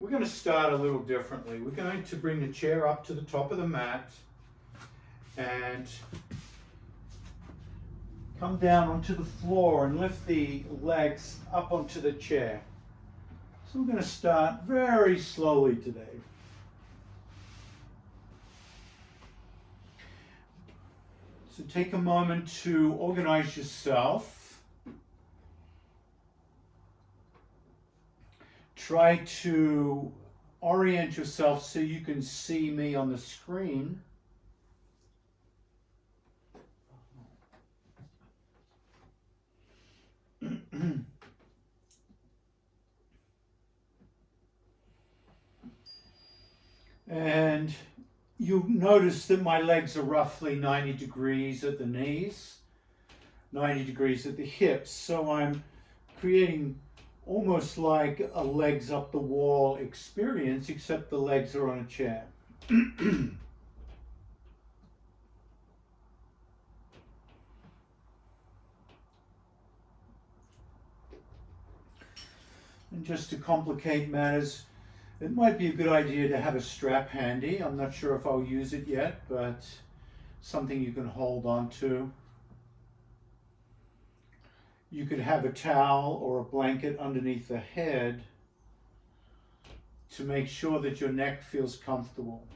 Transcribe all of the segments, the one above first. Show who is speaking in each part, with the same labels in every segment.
Speaker 1: We're going to start a little differently. We're going to bring the chair up to the top of the mat and come down onto the floor and lift the legs up onto the chair. So we're going to start very slowly today. So take a moment to organize yourself. Try to orient yourself so you can see me on the screen. And you'll notice that my legs are roughly 90 degrees at the knees, 90 degrees at the hips. So I'm creating almost like a legs up the wall experience, except the legs are on a chair. And just to complicate matters, it might be a good idea to have a strap handy. I'm not sure if I'll use it yet, but something you can hold on to. You could have a towel or a blanket underneath the head to make sure that your neck feels comfortable.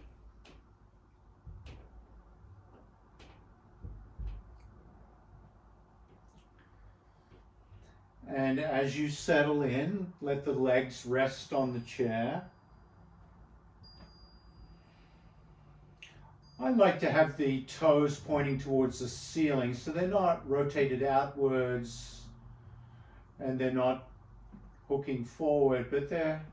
Speaker 1: And as you settle in, let the legs rest on the chair. I like to have the toes pointing towards the ceiling so they're not rotated outwards and they're not hooking forward, but they're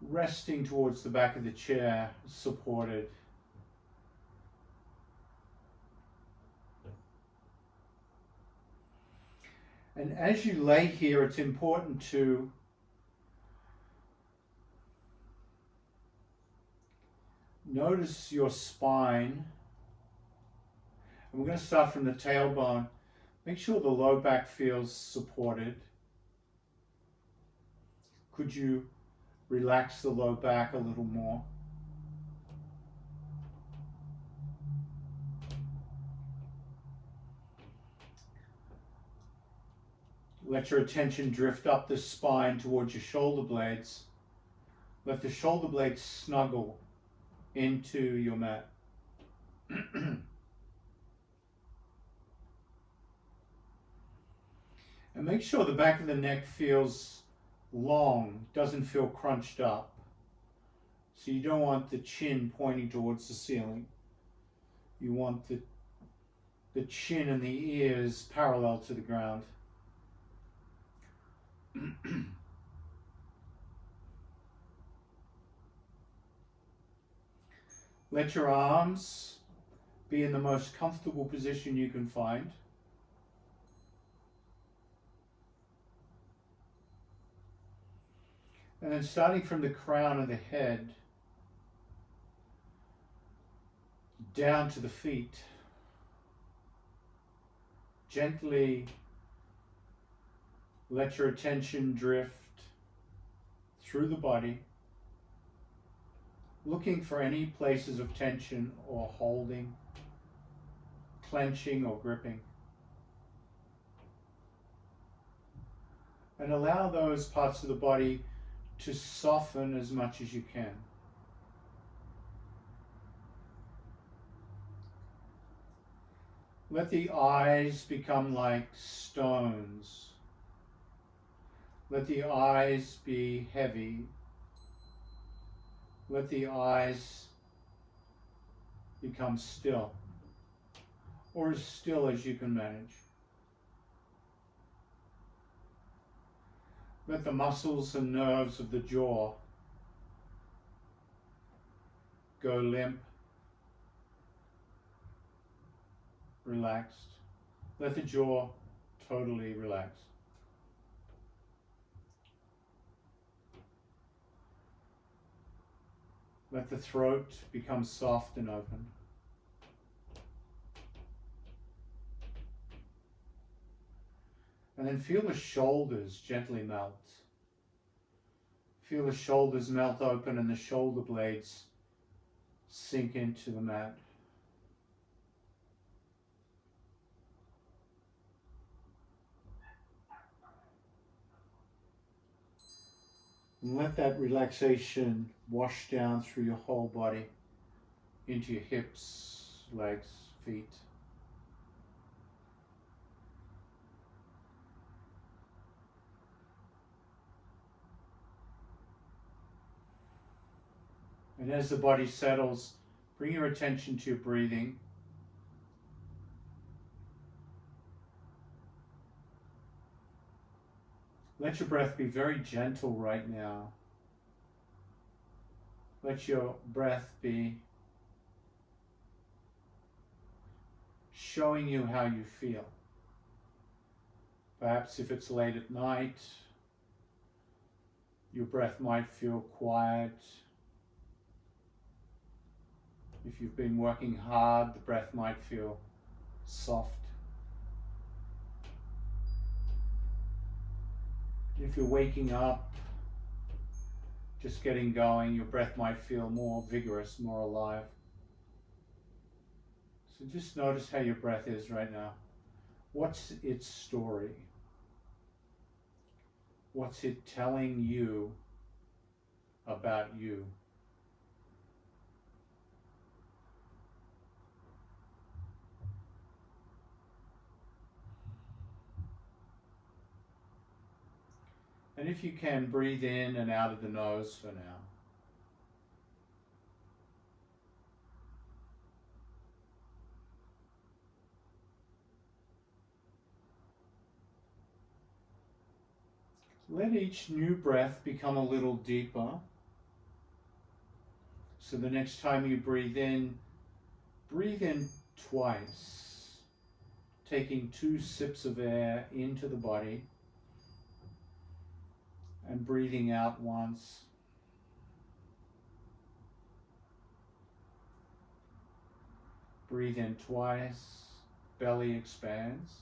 Speaker 1: resting towards the back of the chair, supported. And as you lay here, it's important to notice your spine. And we're going to start from the tailbone. Make sure the low back feels supported. Could you relax the low back a little more? Let your attention drift up the spine towards your shoulder blades. Let the shoulder blades snuggle into your mat. And make sure the back of the neck feels long, doesn't feel crunched up. So you don't want the chin pointing towards the ceiling. You want the chin and the ears parallel to the ground. Let your arms be in the most comfortable position you can find. And then starting from the crown of the head down to the feet, gently let your attention drift through the body, looking for any places of tension or holding, clenching or gripping. And allow those parts of the body to soften as much as you can. Let the eyes become like stones. Let the eyes be heavy. Let the eyes become still, or as still as you can manage. Let the muscles and nerves of the jaw go limp, relaxed. Let the jaw totally relax. Let the throat become soft and open. And then feel the shoulders gently melt. Feel the shoulders melt open and the shoulder blades sink into the mat. And let that relaxation wash down through your whole body, into your hips, legs, feet. And as the body settles, bring your attention to your breathing. Let your breath be very gentle right now. Let your breath be showing you how you feel. Perhaps if it's late at night, your breath might feel quiet. If you've been working hard, the breath might feel soft. If you're waking up, just getting going, your breath might feel more vigorous, more alive. So just notice how your breath is right now. What's its story? What's it telling you about you? And if you can, breathe in and out of the nose for now. Let each new breath become a little deeper. So the next time you breathe in twice, taking 2 sips of air into the body and breathing out once. Breathe in twice, belly expands,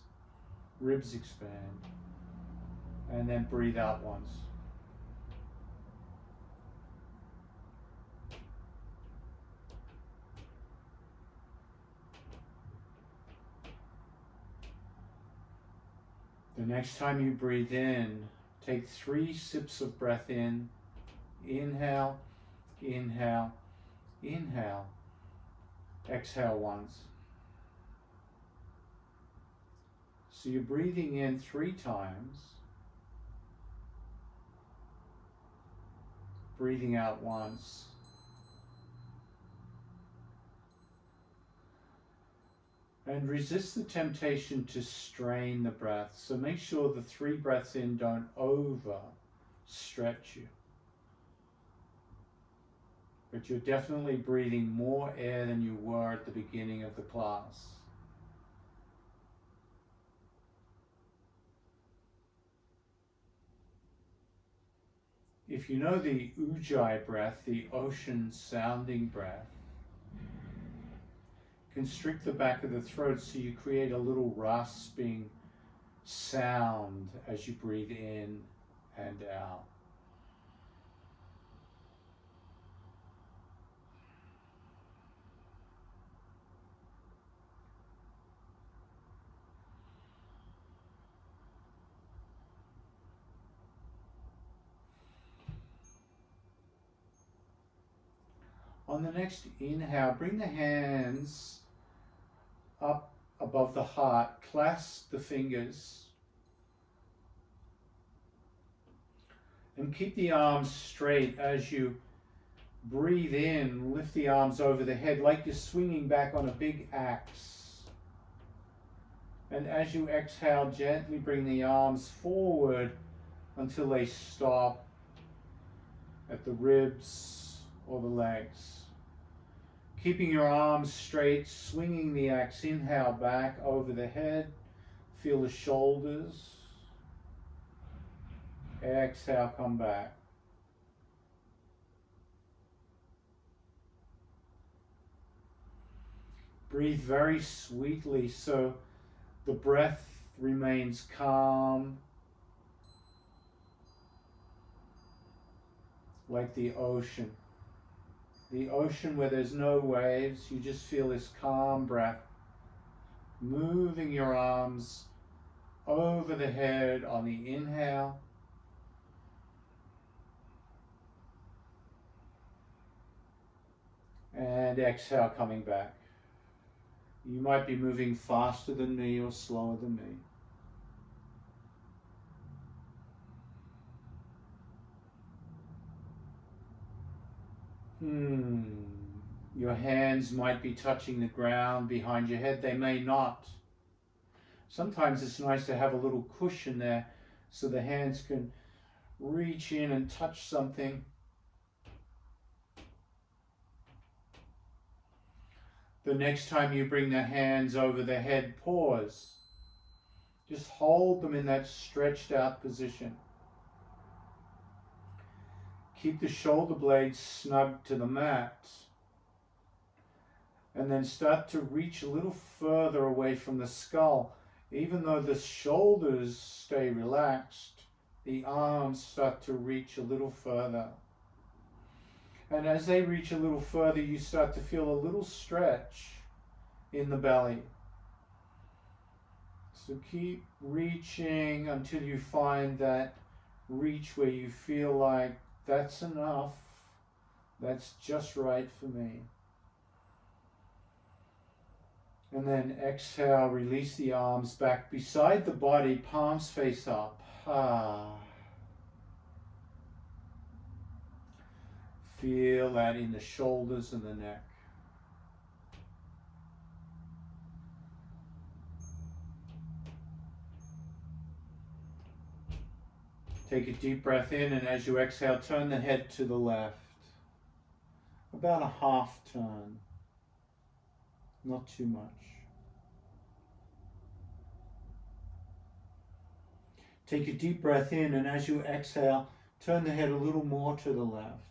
Speaker 1: ribs expand, and then breathe out once. The next time you breathe in, take 3 sips of breath in. Inhale, inhale, inhale. Exhale once. So you're breathing in 3 times. Breathing out once. And resist the temptation to strain the breath. So make sure the 3 breaths in don't over stretch you. But you're definitely breathing more air than you were at the beginning of the class. If you know the Ujjayi breath, the ocean sounding breath, constrict the back of the throat so you create a little rasping sound as you breathe in and out. On the next inhale, bring the hands up above the heart, clasp the fingers, and keep the arms straight as you breathe in. Lift the arms over the head like you're swinging back on a big axe. And as you exhale, gently bring the arms forward until they stop at the ribs or the legs. Keeping your arms straight, swinging the axe. Inhale back over the head. Feel the shoulders. Exhale, come back. Breathe very sweetly so the breath remains calm. like the ocean. The ocean where there's no waves, you just feel this calm breath, moving your arms over the head on the inhale, and exhale, coming back. You might be moving faster than me or slower than me. Your hands might be touching the ground behind your head. They may not. Sometimes it's nice to have a little cushion there so the hands can reach in and touch something. The next time you bring the hands over the head, pause. Just hold them in that stretched out position. Keep the shoulder blades snug to the mat. And then start to reach a little further away from the skull. Even though the shoulders stay relaxed, the arms start to reach a little further. And as they reach a little further, you start to feel a little stretch in the belly. So keep reaching until you find that reach where you feel like that's enough, that's just right for me. And then exhale, release the arms back beside the body, palms face up. Feel that in the shoulders and the neck. Take a deep breath in, and as you exhale, turn the head to the left. About a half turn, not too much. Take a deep breath in, and as you exhale, turn the head a little more to the left.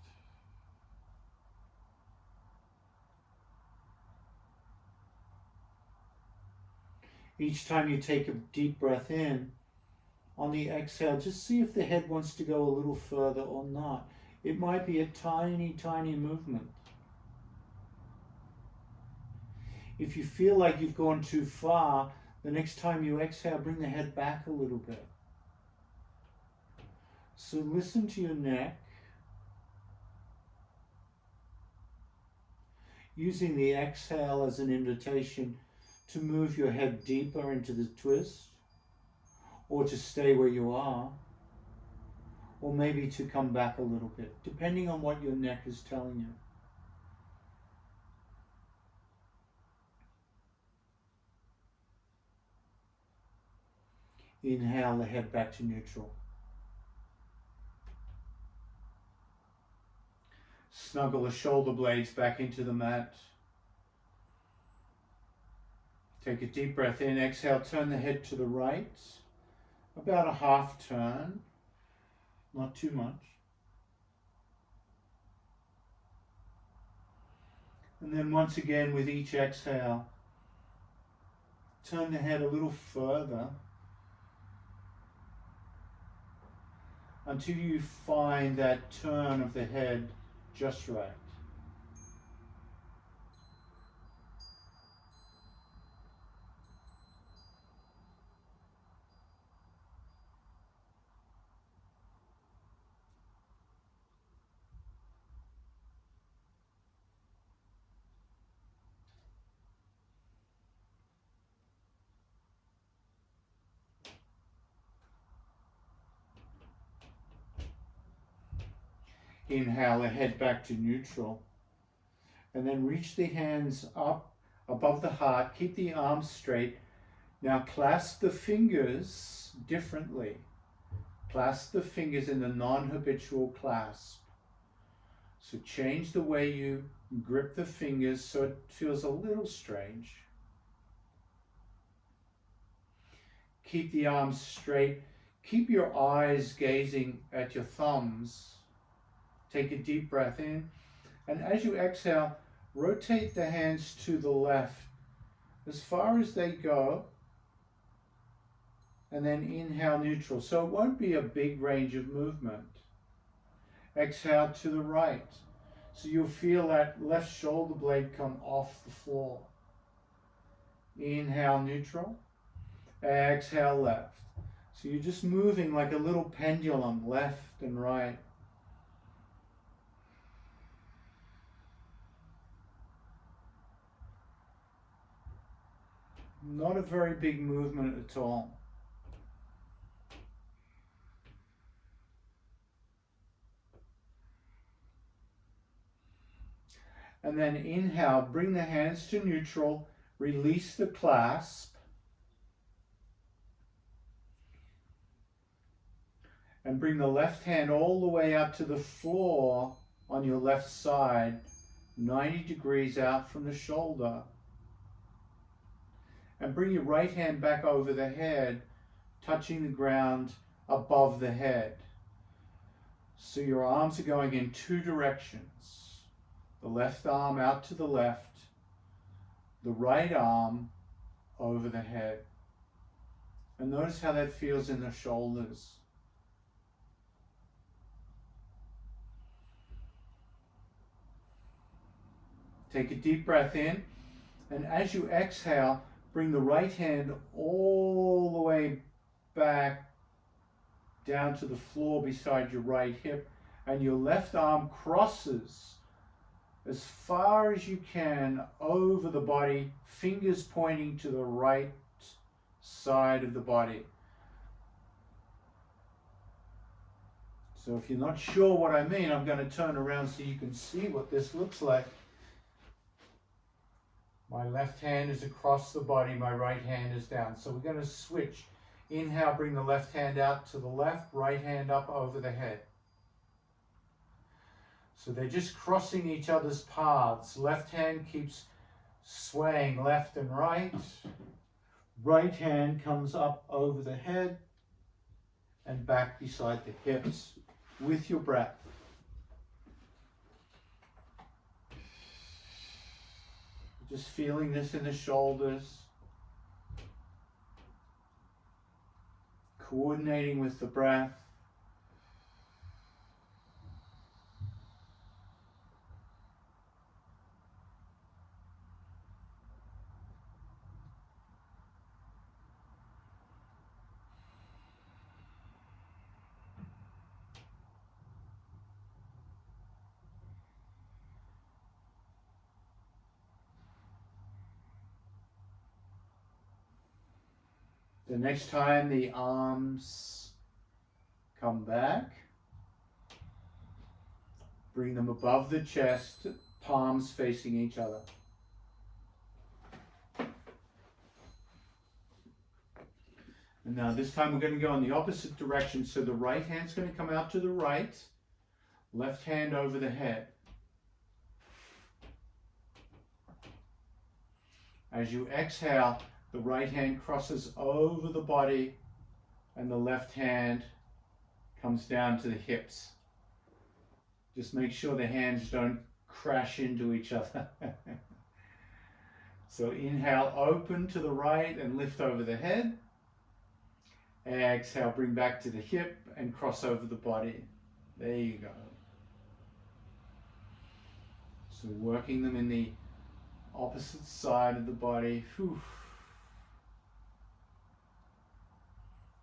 Speaker 1: Each time you take a deep breath in, on the exhale, just see if the head wants to go a little further or not. It might be a tiny, tiny movement. If you feel like you've gone too far, the next time you exhale, bring the head back a little bit. So listen to your neck, using the exhale as an invitation to move your head deeper into the twist, or to stay where you are, or maybe to come back a little bit, depending on what your neck is telling you. Inhale the head back to neutral. Snuggle the shoulder blades back into the mat. Take a deep breath in, exhale, turn the head to the right. About a half turn, not too much. And then once again with each exhale, turn the head a little further until you find that turn of the head just right. Inhale the head back to neutral. And then reach the hands up above the heart. Keep the arms straight. Now clasp the fingers differently. Clasp the fingers in the non-habitual clasp. So change the way you grip the fingers so it feels a little strange. Keep the arms straight. Keep your eyes gazing at your thumbs. Take a deep breath in, and as you exhale, rotate the hands to the left as far as they go, and then inhale neutral. So it won't be a big range of movement. Exhale to the right. So you'll feel that left shoulder blade come off the floor. Inhale, neutral. Exhale, left. So you're just moving like a little pendulum, left and right. Not a very big movement at all. And then inhale, bring the hands to neutral, release the clasp. And bring the left hand all the way up to the floor on your left side, 90 degrees out from the shoulder. And bring your right hand back over the head, touching the ground above the head. So your arms are going in two directions. The left arm out to the left, the right arm over the head. And notice how that feels in the shoulders. Take a deep breath in, and as you exhale, bring the right hand all the way back down to the floor beside your right hip, and your left arm crosses as far as you can over the body, fingers pointing to the right side of the body. So if you're not sure what I mean, I'm going to turn around so you can see what this looks like. My left hand is across the body, my right hand is down. So we're going to switch. Inhale, bring the left hand out to the left, right hand up over the head. So they're just crossing each other's paths. Left hand keeps swaying left and right. Right hand comes up over the head and back beside the hips with your breath. Just feeling this in the shoulders. Coordinating with the breath. The next time the arms come back, bring them above the chest, palms facing each other. And now this time we're going to go in the opposite direction. So the right hand's going to come out to the right, left hand over the head. As you exhale, the right hand crosses over the body and the left hand comes down to the hips. Just make sure the hands don't crash into each other. So inhale, open to the right and lift over the head. Exhale, bring back to the hip and cross over the body. There you go. So working them in the opposite side of the body. Whew.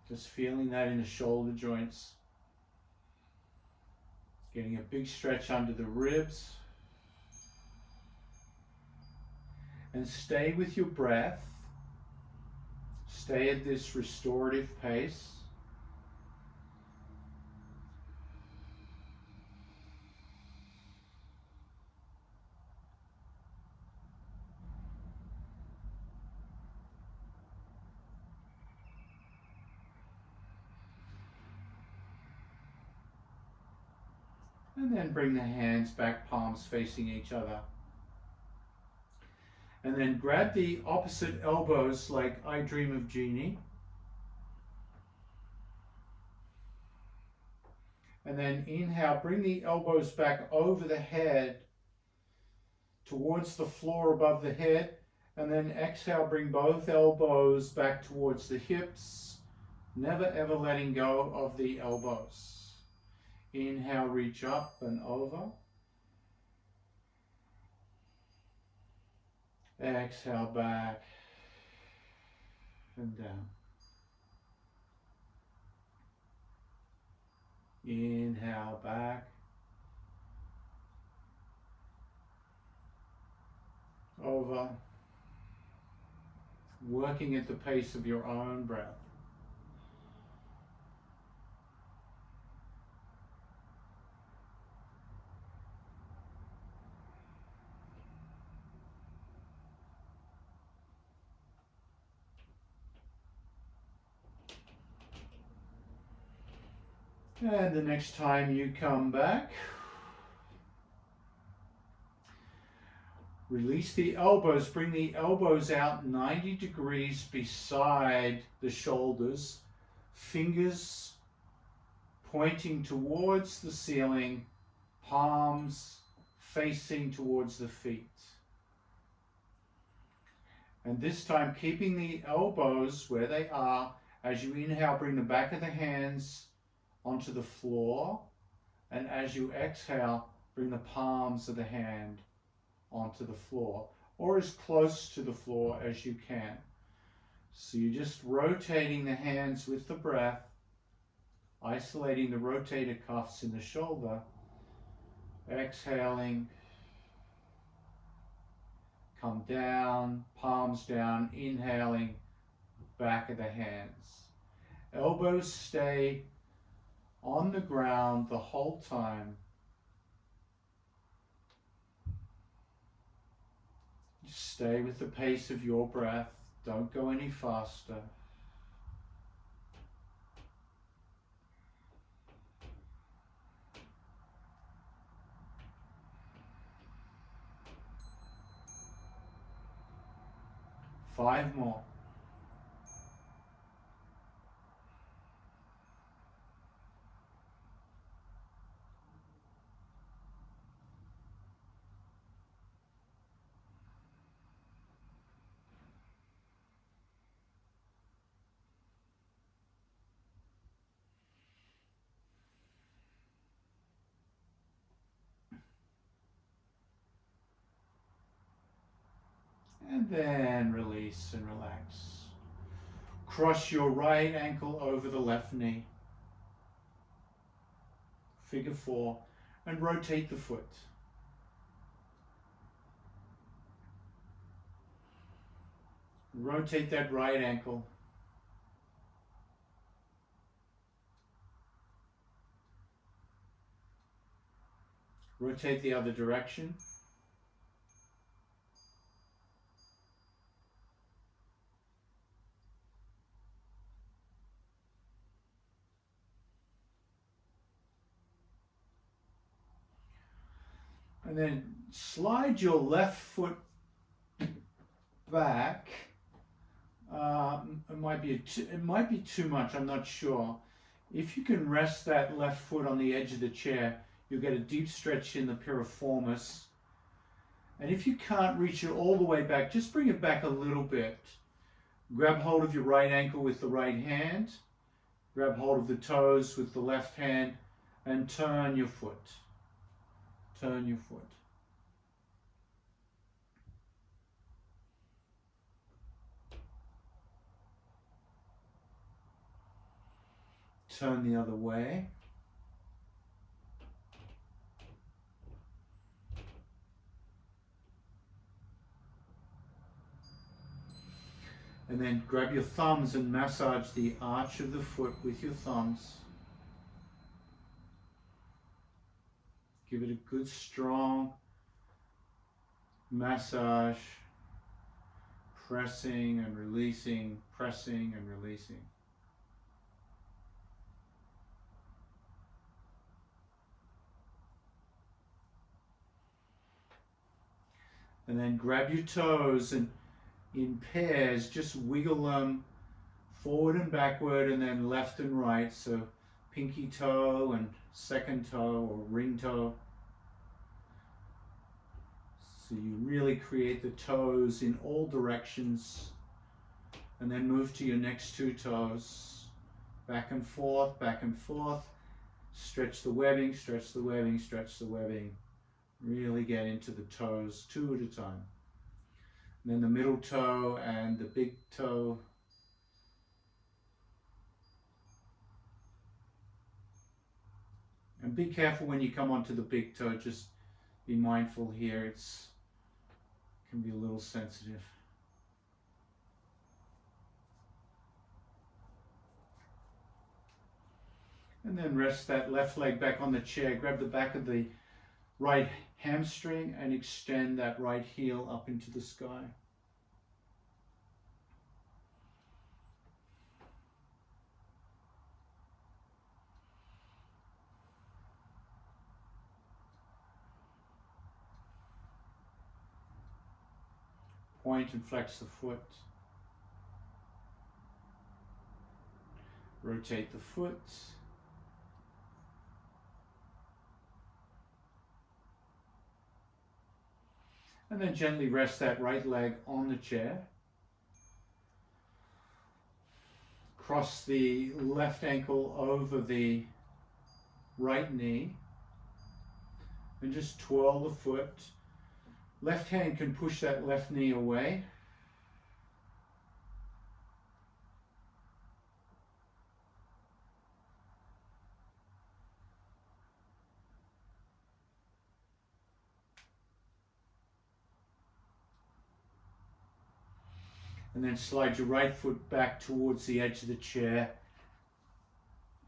Speaker 1: Just feeling that in the shoulder joints. Getting a big stretch under the ribs. And stay with your breath. Stay at this restorative pace. And then bring the hands back, palms facing each other. And then grab the opposite elbows like I Dream of Jeannie. And then inhale, bring the elbows back over the head towards the floor above the head. And then exhale, bring both elbows back towards the hips, never ever letting go of the elbows. Inhale, reach up and over. Exhale, back and down. Inhale, back. Over. Working at the pace of your own breath. And the next time you come back, release the elbows, bring the elbows out 90 degrees beside the shoulders, fingers pointing towards the ceiling, palms facing towards the feet. And this time keeping the elbows where they are. As you inhale, bring the back of the hands onto the floor, and as you exhale, bring the palms of the hand onto the floor, or as close to the floor as you can. So you're just rotating the hands with the breath, isolating the rotator cuffs in the shoulder, exhaling, come down, palms down, inhaling, back of the hands. Elbows stay on the ground the whole time. Just stay with the pace of your breath. Don't go any faster. Five more. And then release and relax. Cross your right ankle over the left knee. Figure 4. And rotate the foot. Rotate that right ankle. Rotate the other direction. And then slide your left foot back. It might be too much, I'm not sure. If you can rest that left foot on the edge of the chair, you'll get a deep stretch in the piriformis. And if you can't reach it all the way back, just bring it back a little bit. Grab hold of your right ankle with the right hand. Grab hold of the toes with the left hand and turn your foot. Turn your foot. Turn the other way. And then grab your thumbs and massage the arch of the foot with your thumbs. Give it a good strong massage, pressing and releasing, pressing and releasing. And then grab your toes and in pairs, just wiggle them forward and backward and then left and right. So pinky toe and second toe or ring toe. So you really create the toes in all directions. And then move to your next two toes. Back and forth, Stretch the webbing, stretch the webbing, stretch the webbing. Really get into the toes 2 at a time. And then the middle toe and the big toe. And be careful when you come onto the big toe, just be mindful here, it can be a little sensitive. And then rest that left leg back on the chair, grab the back of the right hamstring and extend that right heel up into the sky. Point and flex the foot. Rotate the foot. And then gently rest that right leg on the chair. Cross the left ankle over the right knee. And just twirl the foot. Left hand can push that left knee away. And then slide your right foot back towards the edge of the chair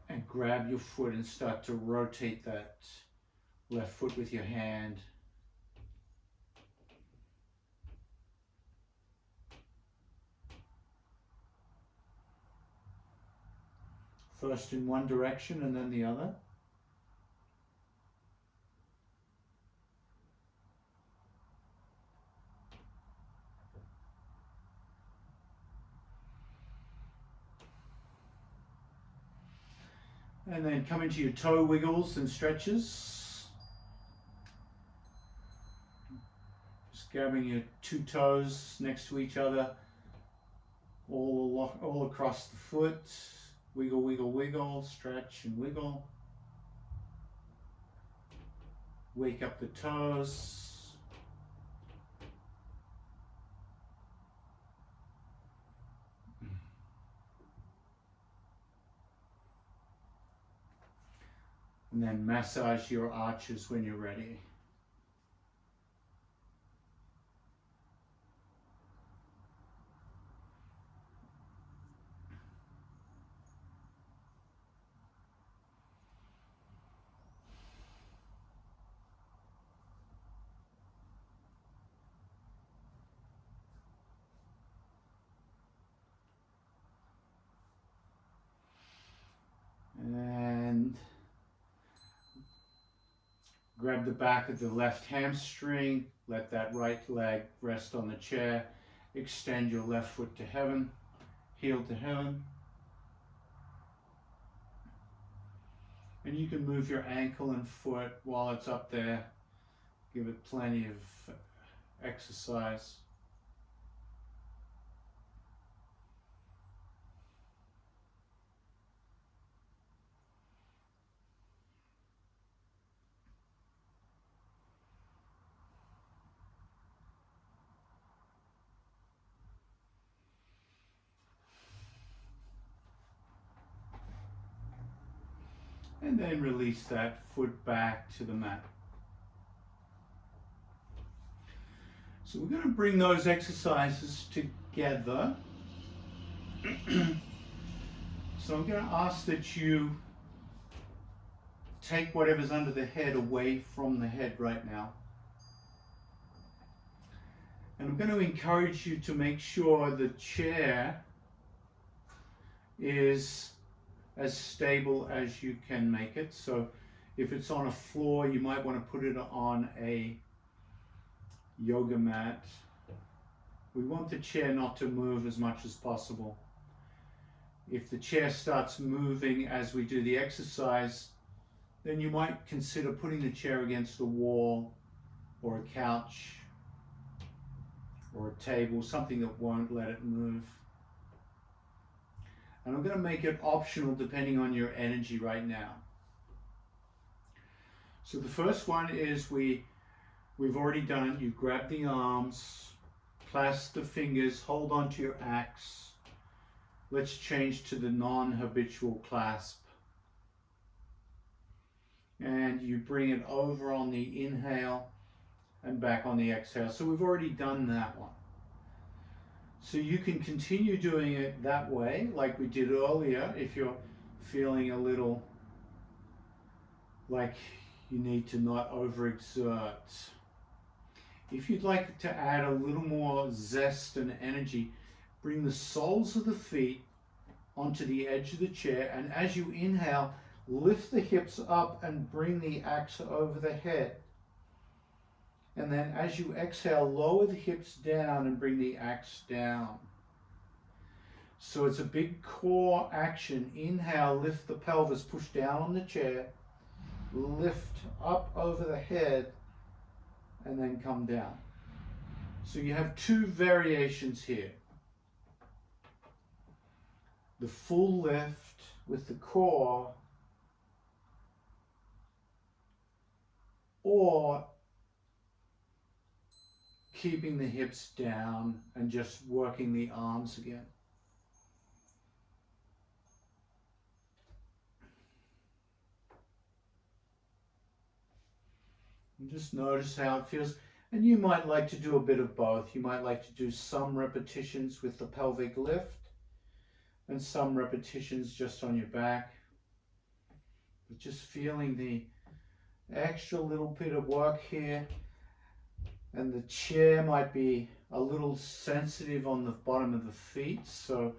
Speaker 1: and grab your foot and start to rotate that left foot with your hand. First in one direction and then the other. And then come into your toe wiggles and stretches. Just grabbing your two toes next to each other, all across the foot. Wiggle, wiggle, wiggle, stretch and wiggle. Wake up the toes. And then massage your arches when you're ready. And grab the back of the left hamstring, let that right leg rest on the chair, extend your left foot to heaven, heel to heaven. And you can move your ankle and foot while it's up there, give it plenty of exercise. And then release that foot back to the mat. So we're going to bring those exercises together. So I'm going to ask that you take whatever's under the head away from the head right now. And I'm going to encourage you to make sure the chair is as stable as you can make it. So if it's on a floor, you might want to put it on a yoga mat. We want the chair not to move as much as possible. If the chair starts moving as we do the exercise, then you might consider putting the chair against a wall or a couch or a table, something that won't let it move. And I'm going to make it optional depending on your energy right now. So the first one is we've already done. You grab the arms, clasp the fingers, hold onto your axe. Let's change to the non-habitual clasp. And you bring it over on the inhale and back on the exhale. So we've already done that one. So you can continue doing it that way, like we did earlier, if you're feeling a little like you need to not overexert. If you'd like to add a little more zest and energy, bring the soles of the feet onto the edge of the chair, and as you inhale, lift the hips up and bring the axe over the head. And then as you exhale, lower the hips down and bring the axe down. So it's a big core action. Inhale, lift the pelvis, push down on the chair, lift up over the head, and then come down. So you have two variations here. The full lift with the core, or keeping the hips down and just working the arms again. And just notice how it feels. And you might like to do a bit of both. You might like to do some repetitions with the pelvic lift and some repetitions just on your back. But just feeling the extra little bit of work here. And the chair might be a little sensitive on the bottom of the feet. So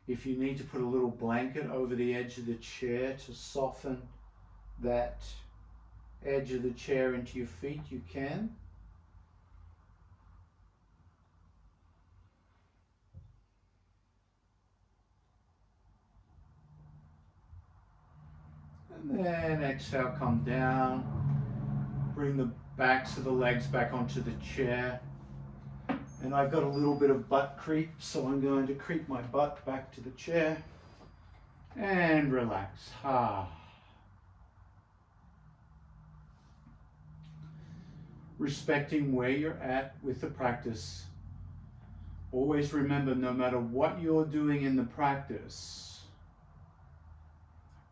Speaker 1: if you need to put a little blanket over the edge of the chair to soften that edge of the chair into your feet, you can. And then exhale, come down. Bring the backs of the legs back onto the chair. And I've got a little bit of butt creep, so I'm going to creep my butt back to the chair and relax. Respecting where you're at with the practice. Always remember, no matter what you're doing in the practice,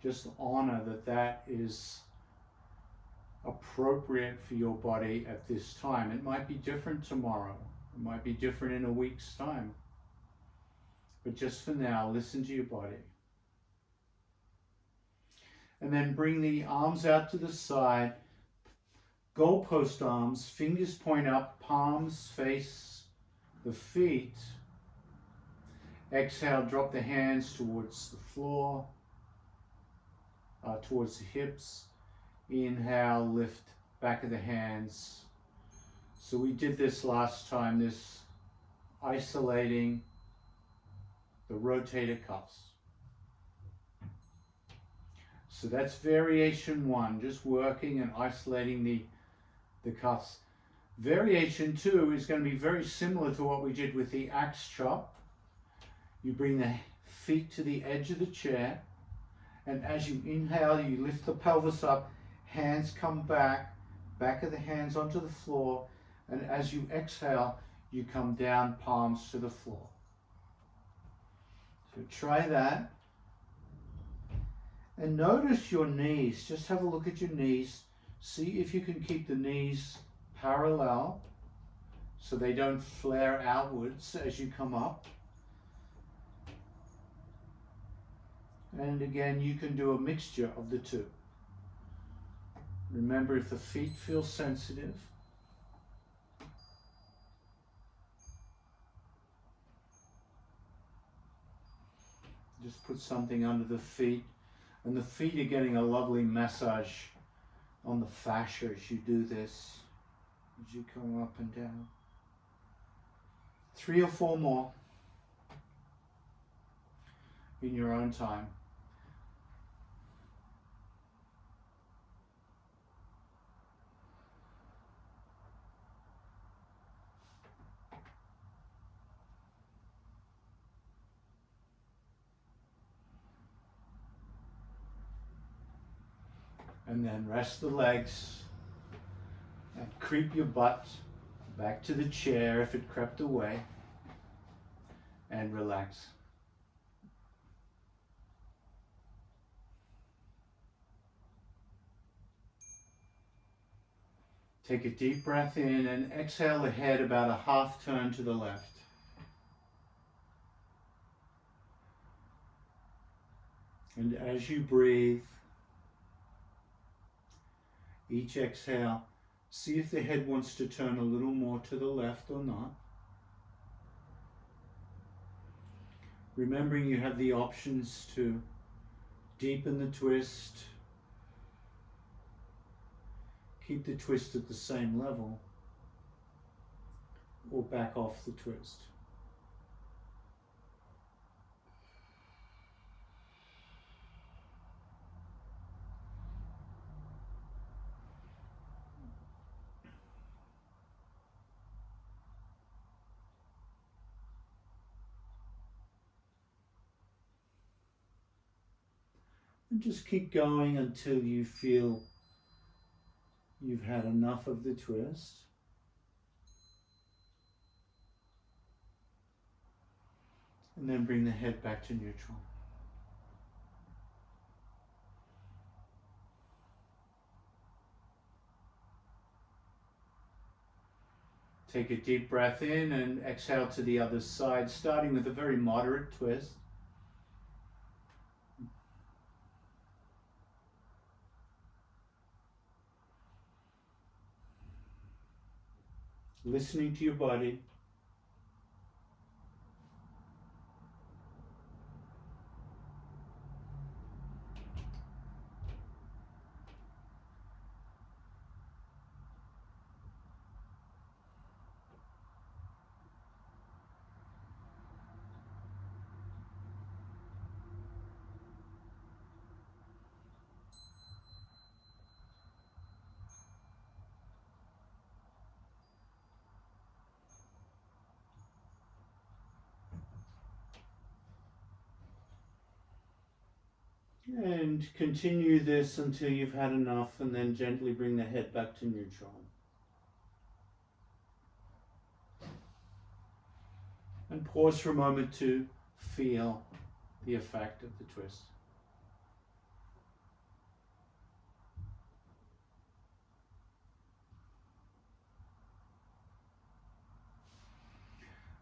Speaker 1: just honor that that is appropriate for your body at this time. It might be different tomorrow. It might be different in a week's time. But just for now, listen to your body. And then bring the arms out to the side. Goalpost arms, fingers point up, palms face the feet. Exhale, drop the hands towards the floor, towards the hips. Inhale, lift back of the hands. So we did this last time, this isolating the rotator cuffs. So that's variation one, just working and isolating the cuffs. Variation two is going to be very similar to what we did with the axe chop. You bring the feet to the edge of the chair, and as you inhale, you lift the pelvis up, hands come back, back of the hands onto the floor, and as you exhale, you come down, palms to the floor. So try that. And notice your knees. Just have a look at your knees. See if you can keep the knees parallel so they don't flare outwards as you come up. And again, you can do a mixture of the two. Remember, if the feet feel sensitive, just put something under the feet. And the feet are getting a lovely massage on the fascia as you do this, as you come up and down. 3 or 4 more in your own time. And then rest the legs and creep your butt back to the chair if it crept away, and relax. Take a deep breath in and exhale the head about a half turn to the left. And as you breathe, each exhale, see if the head wants to turn a little more to the left or not. Remembering you have the options to deepen the twist, keep the twist at the same level, or back off the twist. And just keep going until you feel you've had enough of the twist. And then bring the head back to neutral. Take a deep breath in and exhale to the other side, starting with a very moderate twist. Listening to your body. And continue this until you've had enough, and then gently bring the head back to neutral. And pause for a moment to feel the effect of the twist.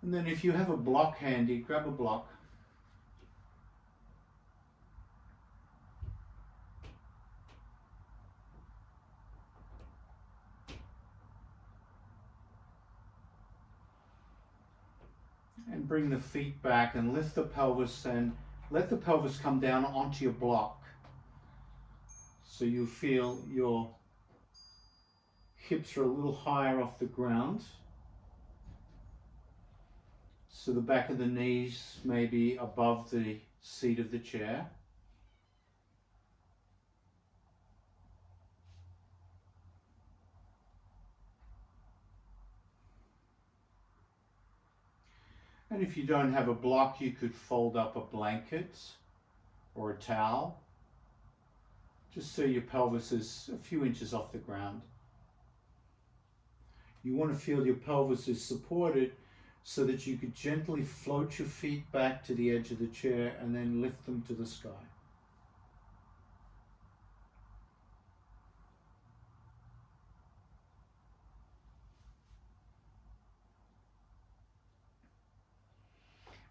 Speaker 1: And then if you have a block handy, grab a block. And bring the feet back and lift the pelvis and let the pelvis come down onto your block. So you feel your hips are a little higher off the ground. So the back of the knees may be above the seat of the chair. And if you don't have a block, you could fold up a blanket or a towel, just so your pelvis is a few inches off the ground. You want to feel your pelvis is supported so that you could gently float your feet back to the edge of the chair and then lift them to the sky.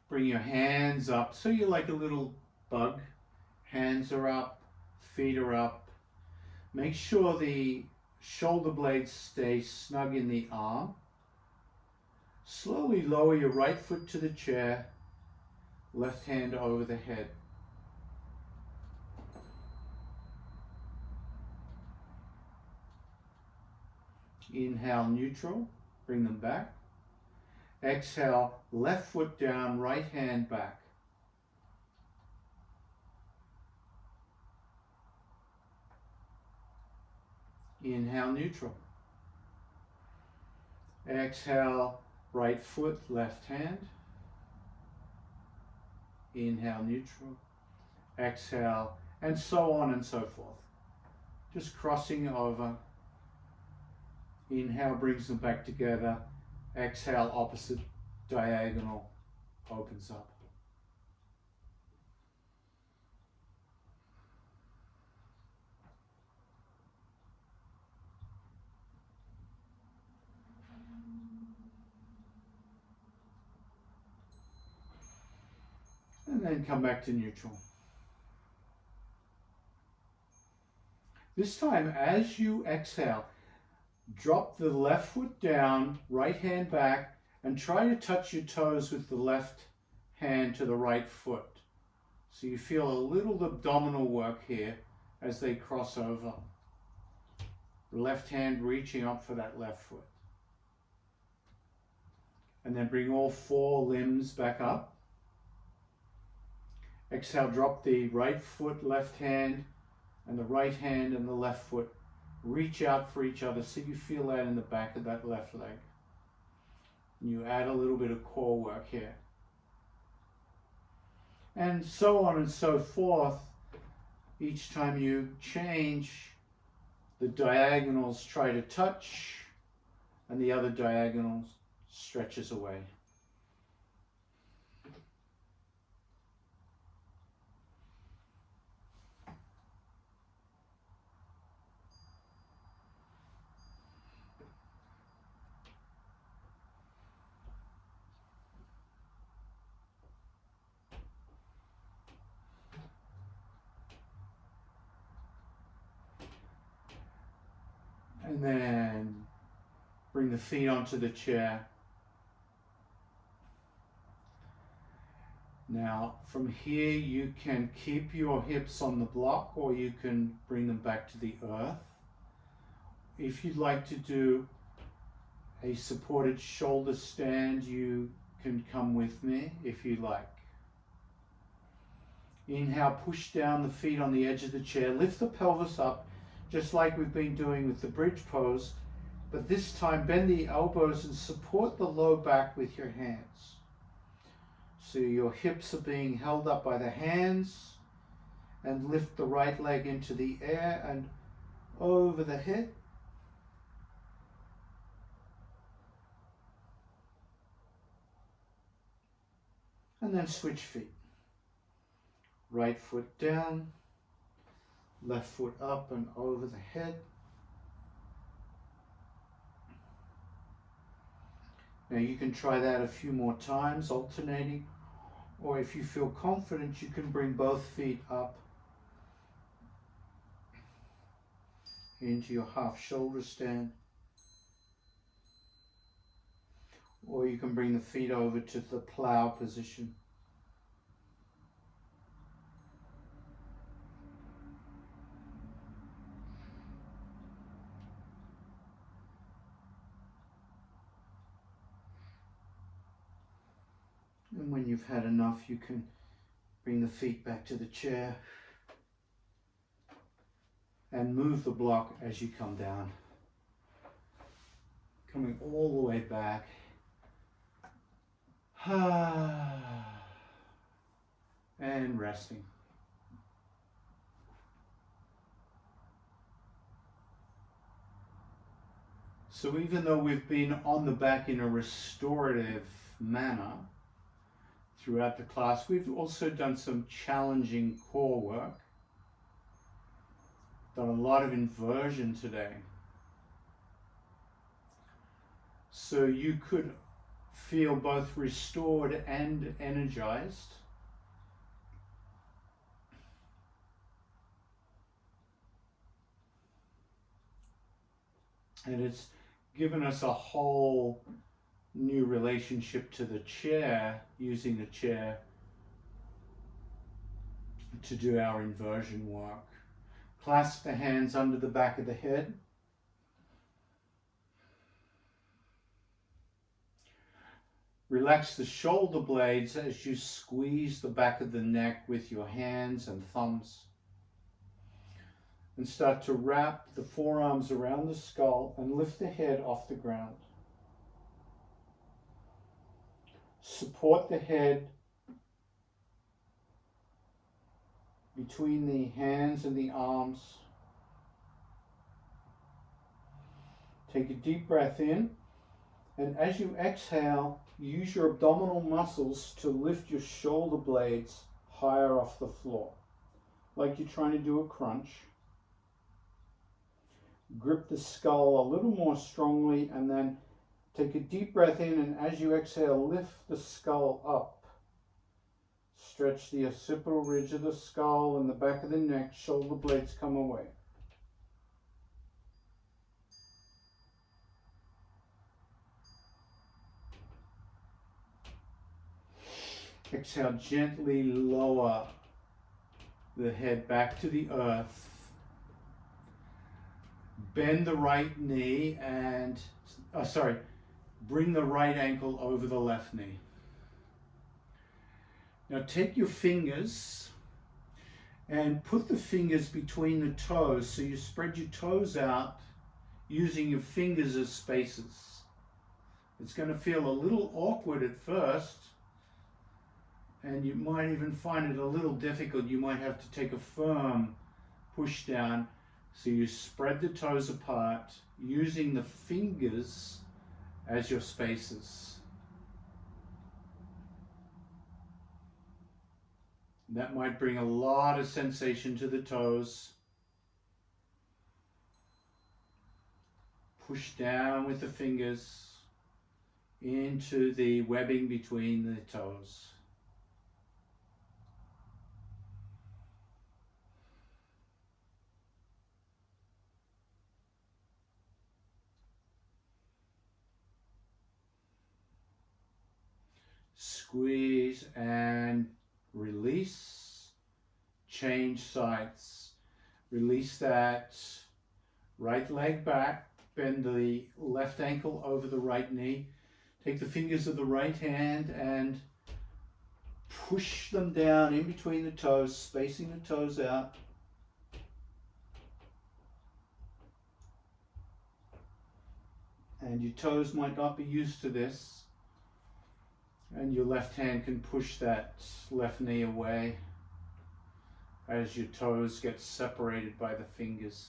Speaker 1: Bring your hands up so you're like a little bug. Hands are up, feet are up. Make sure the shoulder blades stay snug in the arm. Slowly lower your right foot to the chair, left hand over the head. Inhale, neutral, bring them back. Exhale, left foot down, right hand back. Inhale, neutral. Exhale, right foot, left hand. Inhale, neutral. Exhale, and so on and so forth. just crossing over. Inhale brings them back together. Exhale, opposite diagonal opens up. And then come back to neutral. This time, as you exhale, drop the left foot down, right hand back, and try to touch your toes with the left hand to the right foot. So you feel a little abdominal work here as they cross over. The left hand reaching up for that left foot. And then bring all four limbs back up. Exhale, drop the right foot, left hand, and the right hand and the left foot reach out for each other, so you feel that in the back of that left leg. And you add a little bit of core work here. And so on and so forth. Each time you change, the diagonals try to touch, and the other diagonals stretches away. And then bring the feet onto the chair. Now, from here you can keep your hips on the block, or you can bring them back to the earth. If you'd like to do a supported shoulder stand, you can come with me if you like. Inhale, push down the feet on the edge of the chair, lift the pelvis up, just like we've been doing with the bridge pose, but this time bend the elbows and support the low back with your hands. So your hips are being held up by the hands, and lift the right leg into the air and over the head. And then switch feet. Right foot down, left foot up and over the head. Now you can try that a few more times, alternating, or if you feel confident, you can bring both feet up into your half shoulder stand, or you can bring the feet over to the plow position. And when you've had enough, you can bring the feet back to the chair and move the block as you come down. Coming all the way back. And resting. So even though we've been on the back in a restorative manner throughout the class, we've also done some challenging core work. Done a lot of inversion today. So you could feel both restored and energized. And it's given us a whole new relationship to the chair, using the chair to do our inversion work. Clasp the hands under the back of the head. Relax the shoulder blades as you squeeze the back of the neck with your hands and thumbs. And start to wrap the forearms around the skull and lift the head off the ground. Support the head between the hands and the arms. Take a deep breath in, and as you exhale, use your abdominal muscles to lift your shoulder blades higher off the floor, like you're trying to do a crunch. Grip the skull a little more strongly, and then take a deep breath in, and as you exhale, lift the skull up. Stretch the occipital ridge of the skull and the back of the neck, shoulder blades come away. Exhale, gently lower the head back to the earth. Bend the right knee and, bring the right ankle over the left knee. Now take your fingers and put the fingers between the toes, so you spread your toes out using your fingers as spaces. It's going to feel a little awkward at first, and you might even find it a little difficult. You might have to take a firm push down. So you spread the toes apart using the fingers as your spaces. That might bring a lot of sensation to the toes. Push down with the fingers into the webbing between the toes. Squeeze and release. Change sides. Release that right leg back. Bend the left ankle over the right knee. Take the fingers of the right hand and push them down in between the toes, spacing the toes out. And your toes might not be used to this. And your left hand can push that left knee away as your toes get separated by the fingers.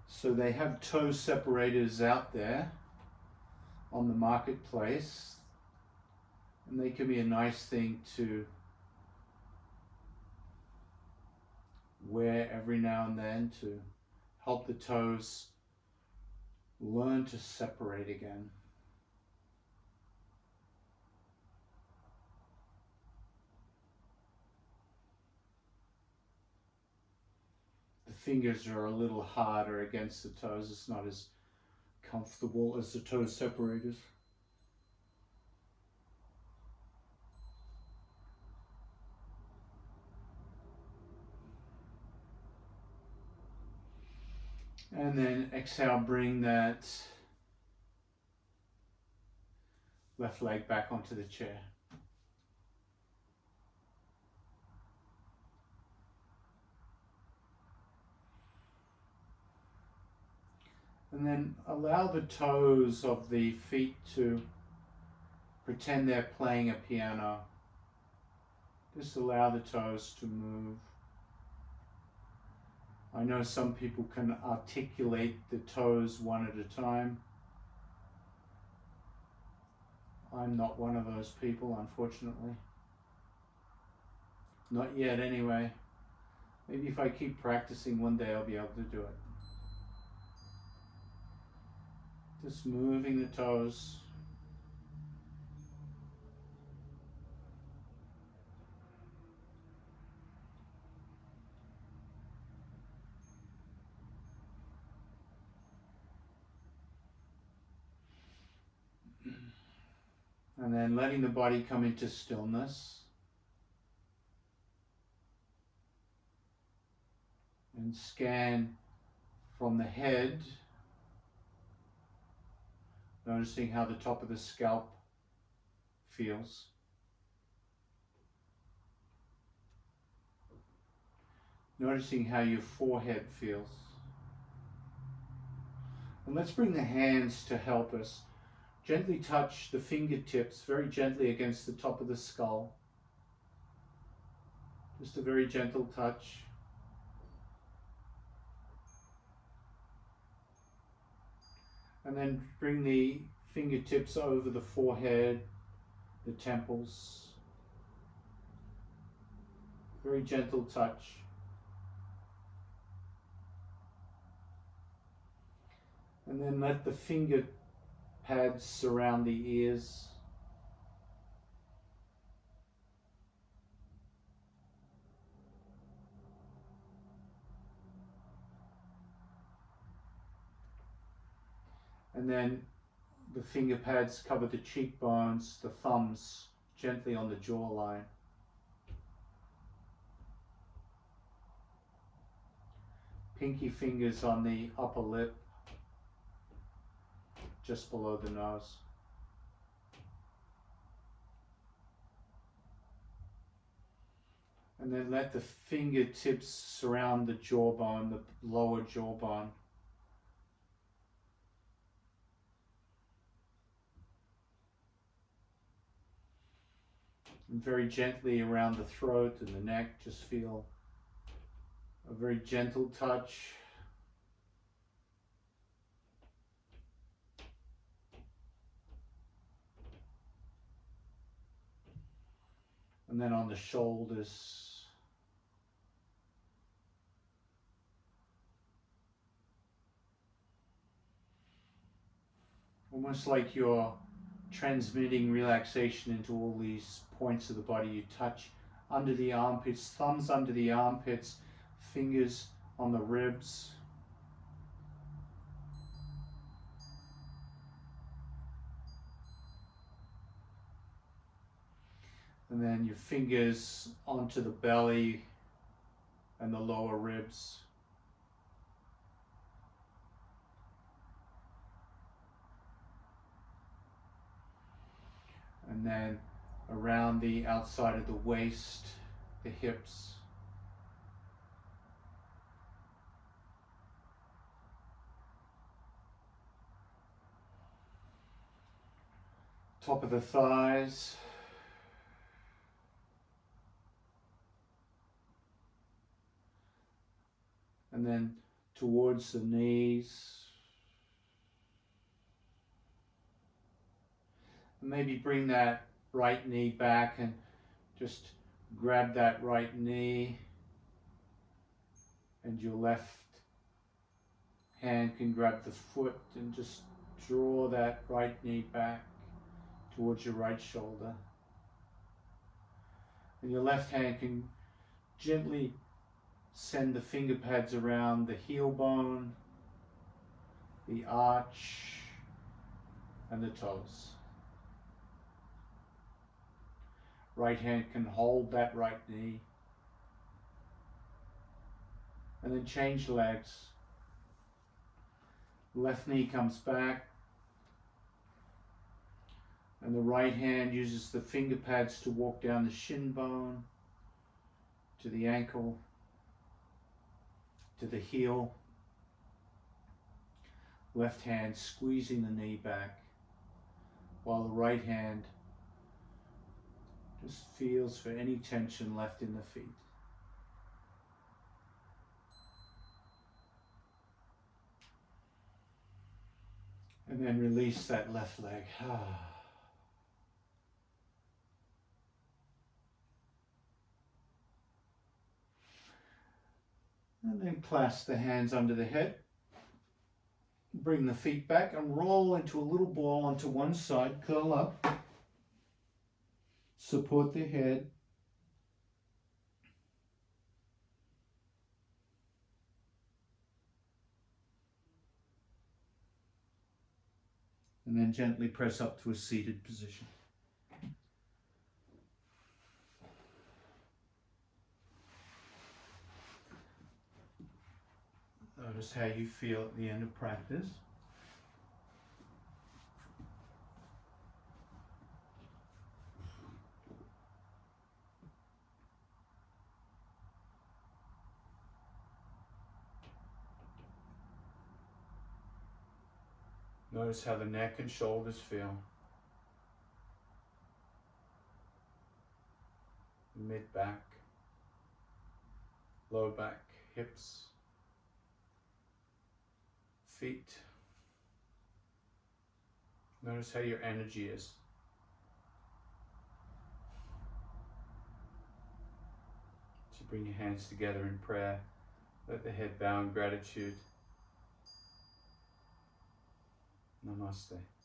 Speaker 1: So they have toe separators out there on the marketplace, and they can be a nice thing to wear every now and then to help the toes learn to separate again. The fingers are a little harder against the toes. It's not as comfortable as the toe separators. And then exhale, bring that left leg back onto the chair. And then allow the toes of the feet to pretend they're playing a piano. Just allow the toes to move. I know some people can articulate the toes one at a time. I'm not one of those people, unfortunately. Not yet, anyway. Maybe if I keep practicing, one day I'll be able to do it. Just moving the toes. And then letting the body come into stillness. And scan from the head, noticing how the top of the scalp feels. Noticing how your forehead feels. And let's bring the hands to help us. gently touch the fingertips very gently against the top of the skull. Just a very gentle touch. And then bring the fingertips over the forehead, the temples. Very gentle touch. And then let the finger pads surround the ears. And then the finger pads cover the cheekbones, the thumbs gently on the jawline. Pinky fingers on the upper lip, just below the nose. And then let the fingertips surround the jawbone, the lower jawbone. And very gently around the throat and the neck, just feel a very gentle touch. And then on the shoulders. Almost like you're transmitting relaxation into all these points of the body. You touch under the armpits, thumbs under the armpits, fingers on the ribs. And then your fingers onto the belly and the lower ribs. And then around the outside of the waist, the hips. Top of the thighs. And then towards the knees. And maybe bring that right knee back and just grab that right knee, and your left hand can grab the foot and just draw that right knee back towards your right shoulder. And your left hand can gently send the finger pads around the heel bone, the arch, and the toes. Right hand can hold that right knee. And then change legs. Left knee comes back. And the right hand uses the finger pads to walk down the shin bone, to the ankle, to the heel. Left hand squeezing the knee back, while the right hand just feels for any tension left in the feet. And then release that left leg. And then clasp the hands under the head. Bring the feet back and roll into a little ball onto one side. Curl up. Support the head. And then gently press up to a seated position. Notice how you feel at the end of practice. Notice how the neck and shoulders feel. Mid back, low back, hips, feet. Notice how your energy is. So bring your hands together in prayer. Let the head bow in gratitude. Namaste.